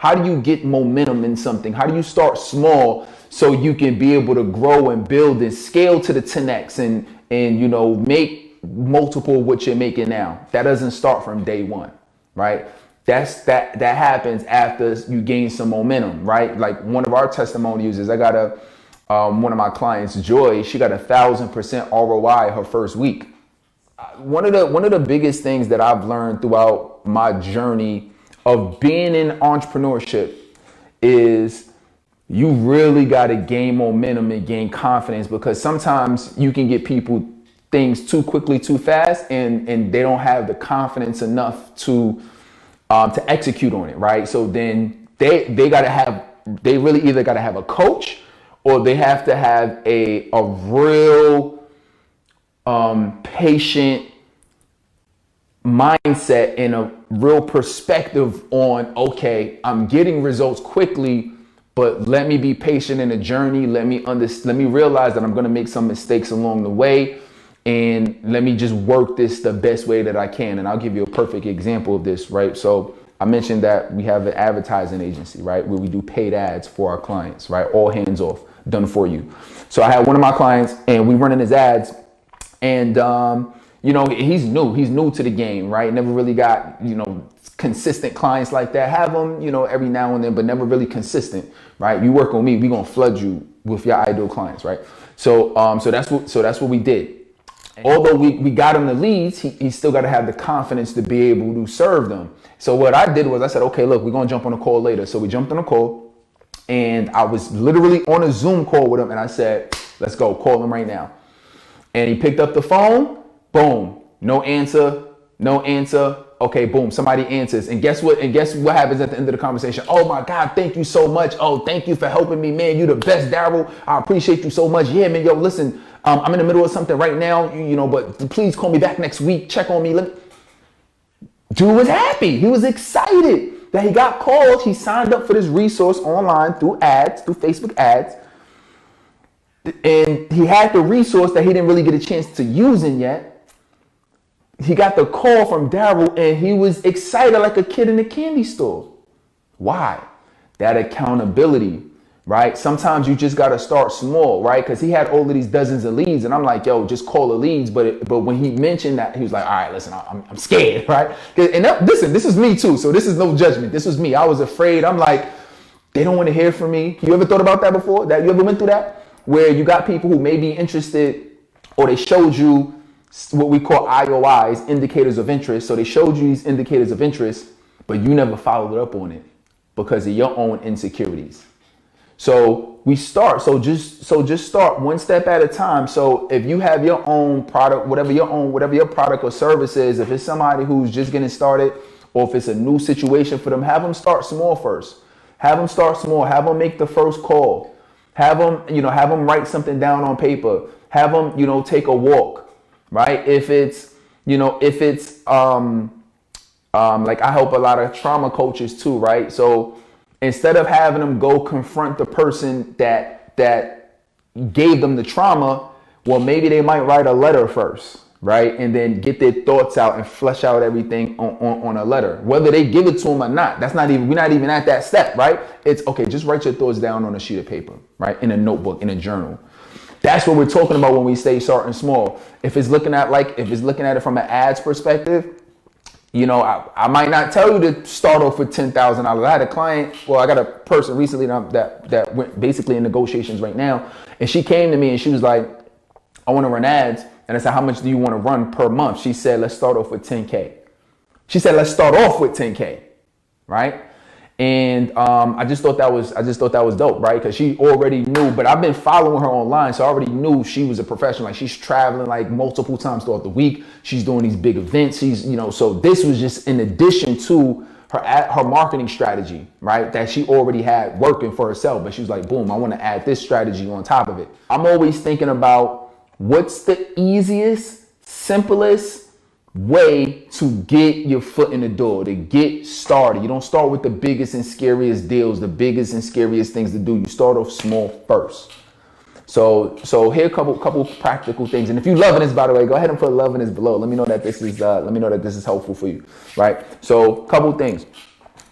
How do you get momentum in something? How do you start small so you can be able to grow and build and scale to the 10x and you know, make multiple what you're making now? That doesn't start from day one, right? That happens after you gain some momentum, right? Like one of our testimonials is I got one of my clients, Joy, she got 1,000% ROI her first week. One of the biggest things that I've learned throughout my journey of being in entrepreneurship is you really got to gain momentum and gain confidence, because sometimes you can get people things too quickly, too fast, and they don't have the confidence enough to execute on it, right? So then they really either got to have a coach, or they have to have a real patient mindset and a real perspective on, okay, I'm getting results quickly, but let me be patient in the journey. Let me realize that I'm going to make some mistakes along the way, and let me just work this the best way that I can. And I'll give you a perfect example of this, right? So I mentioned that we have an advertising agency, right, where we do paid ads for our clients, right? All hands off, done for you. So I had one of my clients and we running his ads, and you know, he's new to the game, right? Never really got, you know, consistent clients like that. Have them, you know, every now and then, but never really consistent, right? You work on me, we gonna flood you with your ideal clients, right? So that's what we did. Although we got him the leads, he still got to have the confidence to be able to serve them. So what I did was I said, okay, look, we're gonna jump on a call later. So we jumped on a call, and I was literally on a Zoom call with him, and I said, let's go, call him right now. And he picked up the phone. Boom, no answer. Okay, boom, somebody answers. And guess what happens at the end of the conversation? Oh my God, thank you so much. Oh, thank you for helping me, man. You the best, Daryl. I appreciate you so much. Yeah, man, yo, listen, I'm in the middle of something right now, you know, but please call me back next week. Check on me. Dude was happy. He was excited that he got called. He signed up for this resource online through Facebook ads. And he had the resource that he didn't really get a chance to use it yet. He got the call from Daryl, and he was excited like a kid in a candy store. Why? That accountability, right? Sometimes you just got to start small, right? Because he had all of these dozens of leads, and I'm like, yo, just call the leads. But when he mentioned that, he was like, all right, listen, I'm scared, right? And listen, this is me too, so this is no judgment. This was me. I was afraid. I'm like, they don't want to hear from me. You ever thought about that before? That you ever went through that? Where you got people who may be interested, or they showed you what we call IOIs, indicators of interest. So they showed you these indicators of interest, but you never followed up on it because of your own insecurities. So just start one step at a time. So if you have your own product, whatever your product or service is, if it's somebody who's just getting started, or if it's a new situation for them, have them start small first. Have them start small. Have them make the first call. Have them write something down on paper. Have them, take a walk. Right? If it's like I help a lot of trauma coaches too, right? So instead of having them go confront the person that gave them the trauma, well, maybe they might write a letter first, right? And then get their thoughts out and flesh out everything on a letter. Whether they give it to them or not, we're not even at that step, right? It's okay, just write your thoughts down on a sheet of paper, right? In a notebook, in a journal. That's what we're talking about when we say starting small. If it's looking at it from an ads perspective, I might not tell you to start off with $10,000. I had a client, I got a person recently that went basically in negotiations right now. And she came to me and she was like, I want to run ads. And I said, how much do you want to run per month? She said, let's start off with 10K. She said, let's start off with 10K, right? And I just thought that was dope, right? Because she already knew, but I've been following her online, so I already knew she was a professional. Like, she's traveling like multiple times throughout the week. She's doing these big events. So this was just in addition to her marketing strategy, right? That she already had working for herself. But she was like, boom, I want to add this strategy on top of it. I'm always thinking about what's the easiest, simplest way to get your foot in the door, to get started. You don't start with the biggest and scariest deals, the biggest and scariest things to do. You start off small first. So here are a couple practical things. And if you're loving this, by the way, go ahead and put loving this below. Let me know that this is helpful for you, right? So couple things.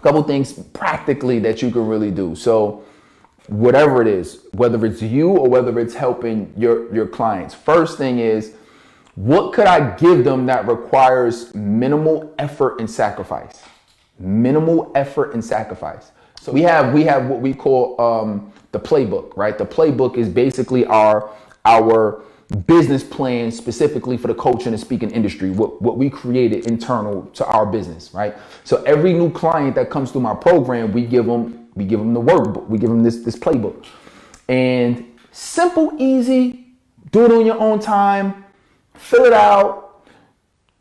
couple things practically that you can really do. So whatever it is, whether it's you or whether it's helping your clients, first thing is, what could I give them that requires minimal effort and sacrifice? Minimal effort and sacrifice. So we have what we call the playbook, right? The playbook is basically our business plan specifically for the coaching and speaking industry, what we created internal to our business, right? So every new client that comes through my program, we give them the workbook, we give them this playbook. And simple, easy, do it on your own time, fill it out,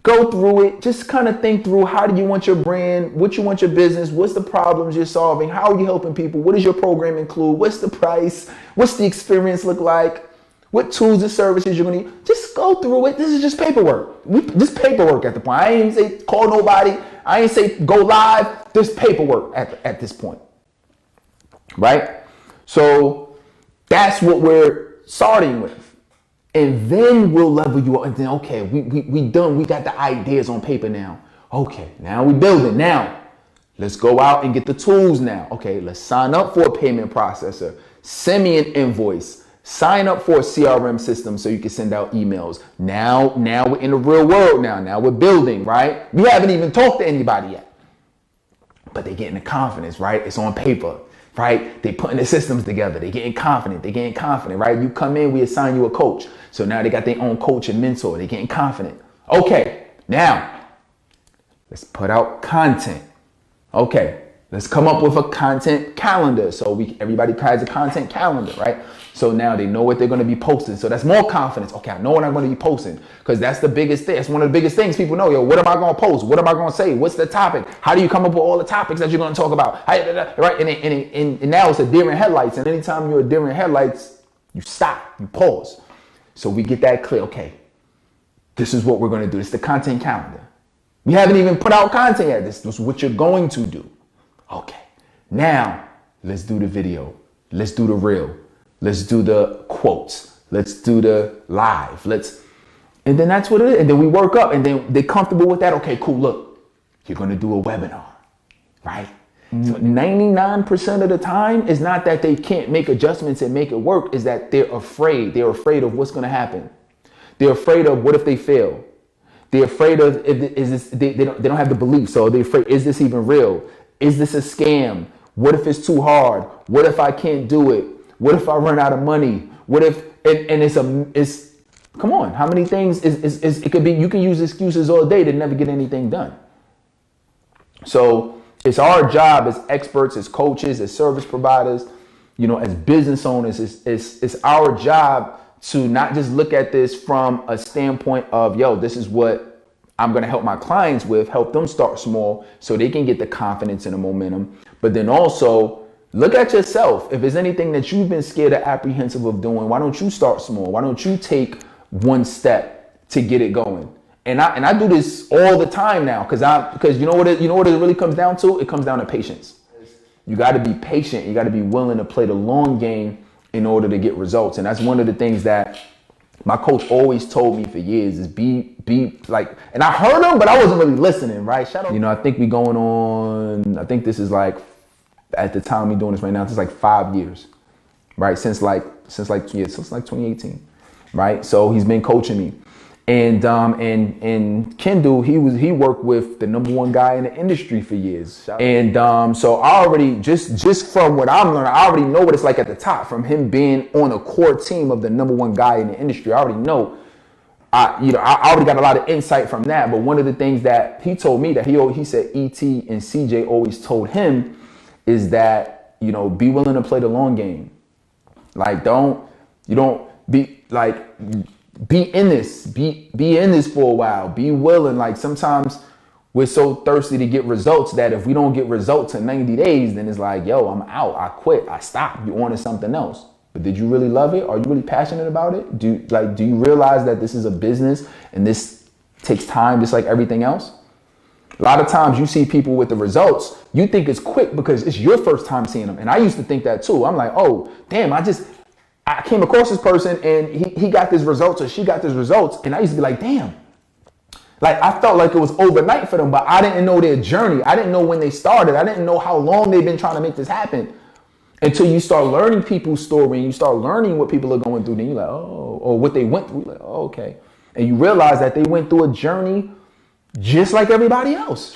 go through it, just kind of think through, how do you want your brand, what you want your business, what's the problems you're solving, how are you helping people, what does your program include, what's the price, what's the experience look like, what tools and services you're gonna need. Just go through it. This is just paperwork. This paperwork at the point. I ain't say call nobody. I ain't say go live. There's paperwork at this point, right? So that's what we're starting with. And then we'll level you up. And then, okay, we done. We got the ideas on paper now. Okay, now we building. Now, let's go out and get the tools now. Okay, let's sign up for a payment processor. Send me an invoice. Sign up for a CRM system so you can send out emails. Now we're in the real world now. Now we're building, right? We haven't even talked to anybody yet. But they're getting the confidence, right? It's on paper, right? They putting the systems together. They're getting confident, right? You come in, we assign you a coach. So now they got their own coach and mentor. They're getting confident. Okay, now let's put out content. Okay, let's come up with a content calendar. So everybody has a content calendar, right? So now they know what they're going to be posting. So that's more confidence. Okay, I know what I'm going to be posting, because that's the biggest thing. That's one of the biggest things people know. Yo, what am I going to post? What am I going to say? What's the topic? How do you come up with all the topics that you're going to talk about? Right? And now it's a deer in headlights. And anytime you're a deer in headlights, you stop, you pause. So we get that clear. Okay, this is what we're going to do. It's the content calendar. We haven't even put out content yet. This is what you're going to do. Okay, now let's do the video. Let's do the reel. Let's do the quotes. Let's do the live. And then that's what it is. And then we work up, and then they're comfortable with that. Okay, cool. Look, you're going to do a webinar, right? Mm-hmm. So 99% of the time is not that they can't make adjustments and make it work, is that they're afraid. They're afraid of what's going to happen. They're afraid of what if they fail. They're afraid of, they don't have the belief. So they're afraid, is this even real? Is this a scam? What if it's too hard? What if I can't do it? What if I run out of money? What if, and it's come on, how many things is it could be? You can use excuses all day to never get anything done. So it's our job as experts, as coaches, as service providers, as business owners, it's our job to not just look at this from a standpoint of, yo, this is what I'm going to help my clients with, help them start small so they can get the confidence and the momentum. But then also, look at yourself. If there's anything that you've been scared or apprehensive of doing, why don't you start small? Why don't you take one step to get it going? And I do this all the time now, because you know what it really comes down to? It comes down to patience. You got to be patient. You got to be willing to play the long game in order to get results. And that's one of the things that my coach always told me for years is be like, and I heard him, but I wasn't really listening, right? I think we going on, I think this is like, at the time we're doing this right now, it's like 5 years, right? Since 2018, right? So he's been coaching me, and Kendall, he worked with the #1 guy in the industry for years, and so I already just from what I'm learning, I already know what it's like at the top. From him being on a core team of the #1 guy in the industry, I already know. I already got a lot of insight from that. But one of the things that he told me that he said ET and CJ always told him is that, be willing to play the long game. Like, be in this for a while, be willing. Like, sometimes we're so thirsty to get results that if we don't get results in 90 days, then it's like, yo, I'm out, I quit, I stop, you on to something else. But did you really love it? Are you really passionate about it? Do you realize that this is a business and this takes time just like everything else? A lot of times you see people with the results, you think it's quick because it's your first time seeing them. And I used to think that too. I'm like, oh, damn, I came across this person and he got this results or she got this results. And I used to be like, damn, Like I felt like it was overnight for them, but I didn't know their journey. I didn't know when they started. I didn't know how long they've been trying to make this happen. Until you start learning people's story and you start learning what people are going through, then you're like, oh, or what they went through. You're like, oh, okay. And you realize that they went through a journey just like everybody else.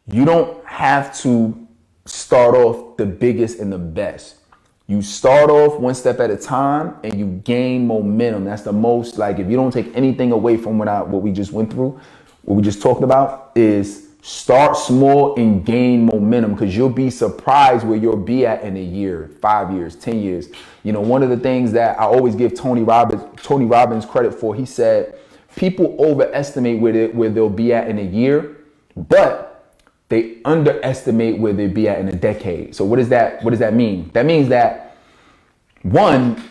You don't have to start off the biggest and the best. You start off one step at a time and you gain momentum. That's the most, like, if you don't take anything away from what we just went through, what we just talked about, is start small and gain momentum, because you'll be surprised where you'll be at in a year, 5 years, 10 years. You know, one of the things that I always give Tony Robbins credit for, he said, people overestimate where they'll be at in a year, but they underestimate where they'll be at in a decade. So what does that mean? That means that, one,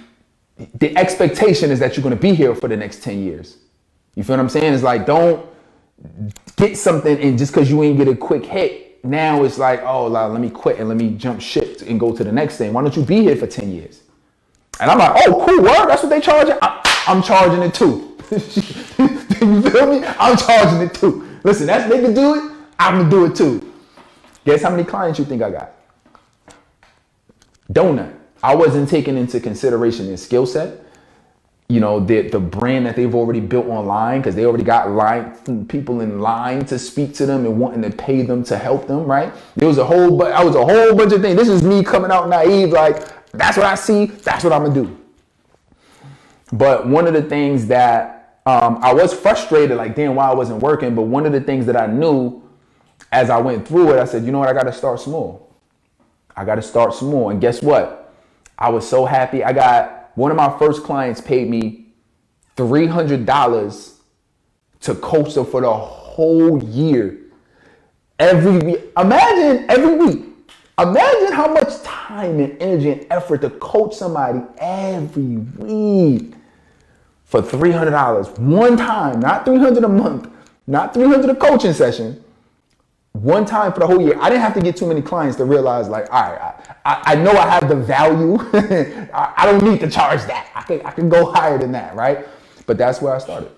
the expectation is that you're going to be here for the next 10 years. You feel what I'm saying? It's like, don't get something and just because you ain't get a quick hit, now it's like, oh, let me quit and let me jump ship and go to the next thing. Why don't you be here for 10 years? And I'm like, oh, cool, word, that's what they charging? I'm charging it too. You feel me? I'm charging it too. Listen, that's they can do it, I'm gonna do it too. Guess how many clients you think I got? Donut. I wasn't taking into consideration their skill set. You know, the brand that they've already built online, because they already got people in line to speak to them and wanting to pay them to help them, right? There was a whole bunch of things. This is me coming out naive, like, that's what I see, that's what I'm gonna do. But one of the things that I was frustrated, like, damn, why I wasn't working. But one of the things that I knew as I went through it, I said, you know what, I gotta start small. I gotta start small. And guess what? I was so happy. I got one of my first clients paid me $300 to coach them for the whole year. Every week. Imagine every week. Imagine how much time and energy and effort to coach somebody every week for $300. One time, not $300 a month, not $300 a coaching session. One time for the whole year. I didn't have to get too many clients to realize, like, all right, I know I have the value. I don't need to charge that. I can go higher than that, right? But that's where I started.